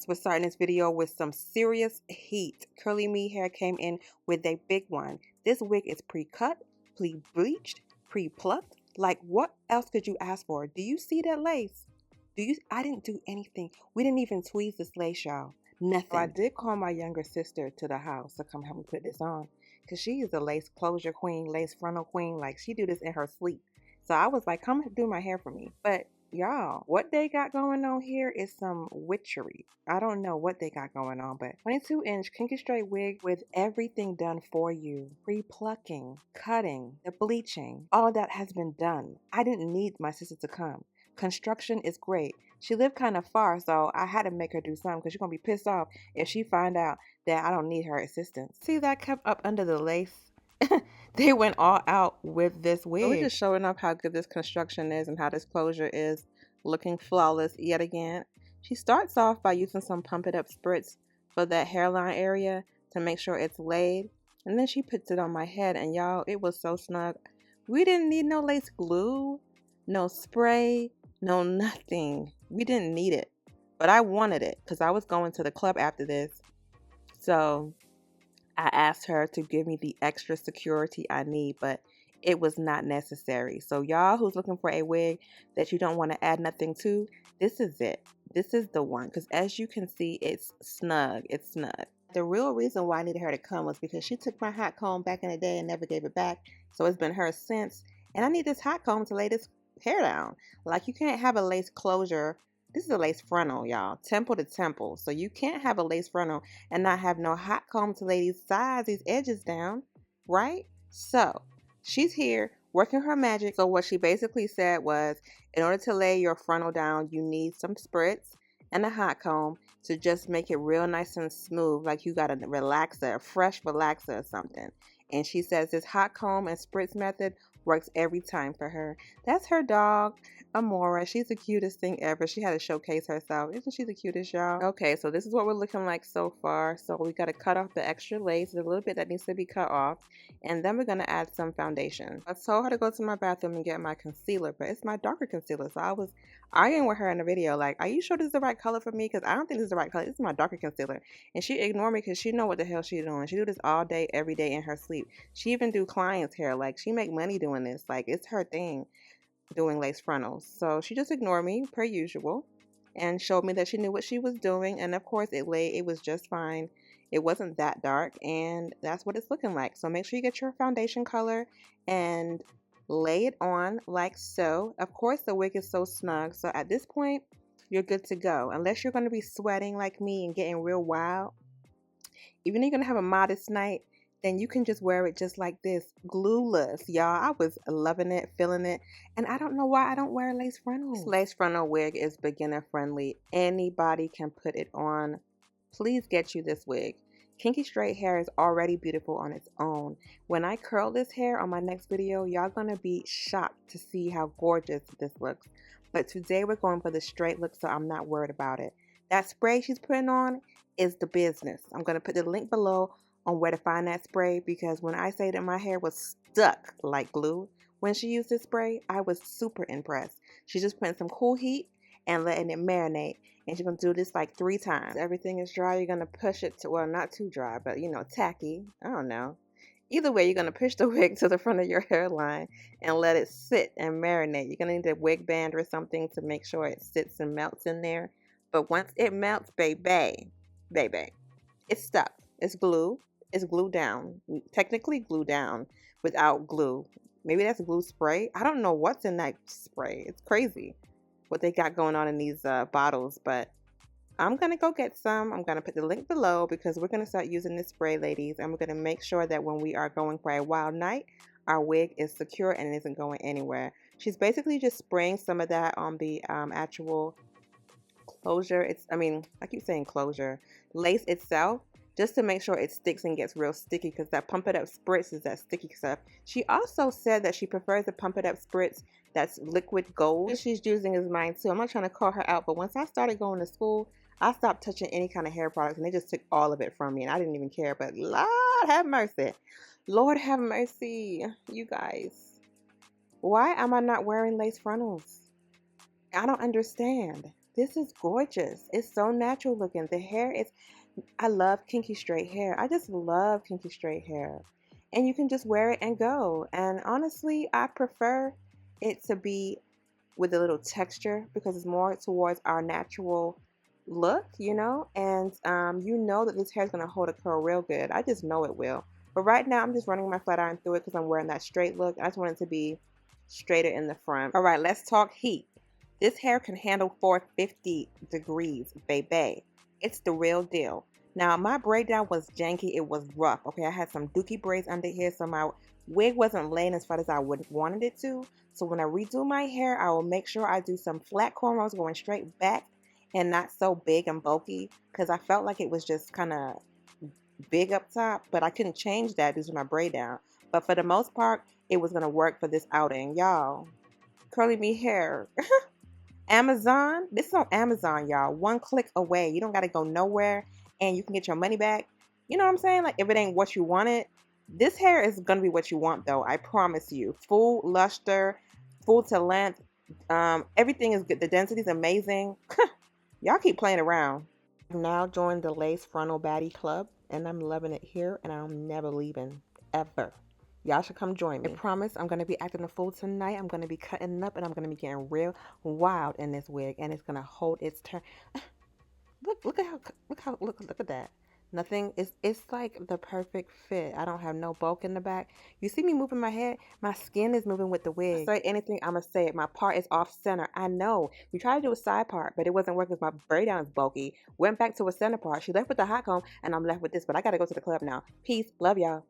We're starting this video with some serious heat. Curly Me hair came in with a big one. This wig is pre-cut, pre-bleached, pre-plucked. Like, what else could you ask for? Do you see that lace? I didn't do anything. We didn't even tweeze this lace, y'all. Nothing. So I did call my younger sister to the house to come help me put this on, because she is a lace closure queen, lace frontal queen. Like, she do this in her sleep. So I was like, come do my hair for me. But y'all, what they got going on here is some witchery. I don't know what they got going on, but 22-inch kinky straight wig with everything done for you. Pre-plucking, cutting, the bleaching, all of that has been done. I didn't need my sister to come. Construction is great. She lived kind of far, so I had to make her do something, because she's going to be pissed off if she find out that I don't need her assistance. See that kept up under the lace? They went all out with this wig. So we're just showing off how good this construction is and how this closure is looking flawless yet again. She starts off by using some Pump It Up spritz for that hairline area to make sure it's laid. And then she puts it on my head, and y'all, it was so snug. We didn't need no lace glue, no spray, no nothing. We didn't need it. But I wanted it because I was going to the club after this. So I asked her to give me the extra security I need, but it was not necessary. So y'all who's looking for a wig that you don't want to add nothing to, this is it. This is the one, because as you can see, it's snug. It's snug. The real reason why I needed her to come was because she took my hot comb back in the day and never gave it back. So it's been hers since. And I need this hot comb to lay this hair down. Like, you can't have a lace closure. This is a lace frontal, y'all, temple to temple. So you can't have a lace frontal and not have no hot comb to lay these sides, these edges down, right? So she's here working her magic. So what she basically said was, in order to lay your frontal down, you need some spritz and a hot comb to just make it real nice and smooth, like you got a relaxer, a fresh relaxer or something. And she says this hot comb and spritz method works every time for her. That's her dog, Amora. She's the cutest thing ever. She had to showcase herself. Isn't she the cutest, y'all? Okay, so this is what we're looking like so far. So we got to cut off the extra lace. There's a little bit that needs to be cut off. And then we're going to add some foundation. I told her to go to my bathroom and get my concealer, but it's my darker concealer. So I was arguing with her in the video, like, are you sure this is the right color for me? Because I don't think this is the right color. This is my darker concealer. And she ignored me because she know what the hell she's doing. She do this all day, every day in her sleep. She even do clients' hair. Like, she make money doing this. Like, it's her thing, doing lace frontals. So she just ignored me per usual and showed me that she knew what she was doing. And of course it was just fine. It wasn't that dark, and that's what it's looking like. So make sure you get your foundation color and lay it on like so. Of course the wig is so snug, so at this point you're good to go, unless you're going to be sweating like me and getting real wild. Even if you're going to have a modest night, then you can just wear it just like this, glueless, y'all. I was loving it, feeling it, and I don't know why I don't wear lace frontals. This lace frontal wig is beginner friendly. Anybody can put it on. Please get you this wig. Kinky straight hair is already beautiful on its own. When I curl this hair on my next video, y'all gonna be shocked to see how gorgeous this looks. But today we're going for the straight look, so I'm not worried about it. That spray she's putting on is the business. I'm gonna put the link below on where to find that spray, because when I say that my hair was stuck like glue when she used this spray, I was super impressed. She's just putting some cool heat and letting it marinate, and she's gonna do this like 3 times. Everything is dry. You're gonna push it to, well, not too dry, but you know, tacky, I don't know. Either way, you're gonna push the wig to the front of your hairline and let it sit and marinate. You're gonna need a wig band or something to make sure it sits and melts in there. But once it melts, baby, it's stuck. It's glue. It's glued down. Technically glued down without glue. Maybe that's glue spray. I don't know what's in that spray. It's crazy what they got going on in these bottles, but I'm gonna go get some. I'm gonna put the link below, because we're gonna start using this spray, ladies, and we're gonna make sure that when we are going for a wild night, our wig is secure and it isn't going anywhere. She's basically just spraying some of that on the actual closure. I keep saying closure, lace itself, just to make sure it sticks and gets real sticky, because that Pump It Up spritz is that sticky stuff. She also said that she prefers the Pump It Up spritz that's liquid gold. What she's using is mine too. I'm not trying to call her out, but once I started going to school, I stopped touching any kind of hair products, and they just took all of it from me, and I didn't even care. But Lord have mercy. Lord have mercy, you guys. Why am I not wearing lace frontals? I don't understand. This is gorgeous. It's so natural looking. The hair is, I love kinky straight hair. I just love kinky straight hair. And you can just wear it and go. And honestly, I prefer it to be with a little texture because it's more towards our natural look, you know? And you know that this hair is going to hold a curl real good. I just know it will. But right now, I'm just running my flat iron through it because I'm wearing that straight look. I just want it to be straighter in the front. All right, let's talk heat. This hair can handle 450 degrees, baby. It's the real deal. Now, my braid down was janky. It was rough. Okay, I had some dookie braids under here, so my wig wasn't laying as flat as I would wanted it to. So when I redo my hair, I will make sure I do some flat cornrows going straight back and not so big and bulky because I felt like it was just kind of big up top, but I couldn't change that due to my braid down. But for the most part, it was going to work for this outing. Y'all, curly me hair. Amazon, this is on Amazon, y'all. One click away. You don't got to go nowhere and you can get your money back. You know what I'm saying? Like if it ain't what you wanted, this hair is going to be what you want though. I promise you. Full luster, full to length. Everything is good. The density is amazing. Y'all keep playing around. I've now joined the Lace Frontal Baddie Club and I'm loving it here and I'm never leaving. Ever. Y'all should come join me. I promise I'm going to be acting a fool tonight. I'm going to be cutting up and I'm going to be getting real wild in this wig. And it's going to hold its turn. Look at that. Nothing, it's like the perfect fit. I don't have no bulk in the back. You see me moving my head? My skin is moving with the wig. Say anything, I'm going to say it. My part is off center. I know. We tried to do a side part, but it wasn't working because my braid down is bulky. Went back to a center part. She left with the hot comb and I'm left with this, but I got to go to the club now. Peace. Love y'all.